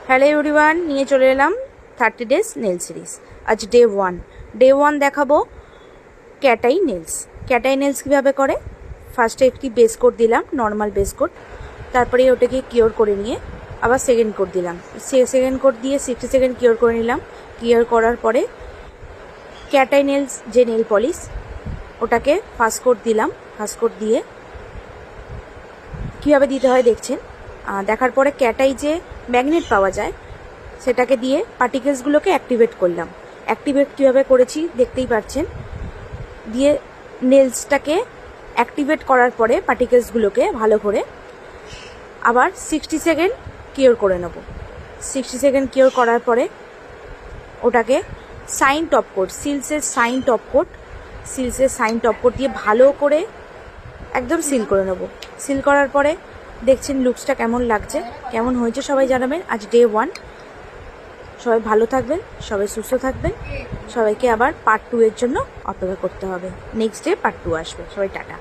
Hello everyone, নিয়ে চলে এলাম 30 ডেজ নেল সিরিজ। আজ ডে ওয়ান দেখাবো cat I nails. Cat I nails কীভাবে করে, ফার্স্টে একটি বেস কোট দিলাম, নর্মাল বেস কোট, তারপরে ওটাকে কিওর করে নিয়ে আবার সেকেন্ড কোট দিলাম, সেকেন্ড কোট দিয়ে 60 সেকেন্ড কিওর করে নিলাম। কিওর করার পরে ক্যাট আই নেলস যে নেল পলিশ ওটাকে ফার্স্ট কোট দিলাম। ফার্স্ট কোট দিয়ে কীভাবে দিতে হয় দেখছেন। দেখার পরে ক্যাট আই যে ম্যাগনেট পাওয়া যায় সেটাকে দিয়ে পার্টিকেলসগুলোকে অ্যাক্টিভেট করলাম। অ্যাক্টিভেট কীভাবে করেছি দেখতেই পাচ্ছেন। দিয়ে নেলসটাকে অ্যাক্টিভেট করার পরে পার্টিকেলসগুলোকে ভালো করে আবার 60 সেকেন্ড কিওর করে নেব। 60 সেকেন্ড কিওর করার পরে ওটাকে সাইন টপ কোট, সিলসের সাইন টপ কোট দিয়ে ভালো করে একদম সিল করে নেব। সিল করার পরে দেখছেন লুকসটা কেমন লাগছে, কেমন হয়েছে সবাই জানাবেন। আজ ডে ওয়ান। সবাই ভালো থাকবেন, সবাই সুস্থ থাকবেন। সবাইকে আবার পার্ট 2 এর জন্য অপেক্ষা করতে হবে। নেক্সট ডে পার্ট 2 আসবে। সবাই টাটা।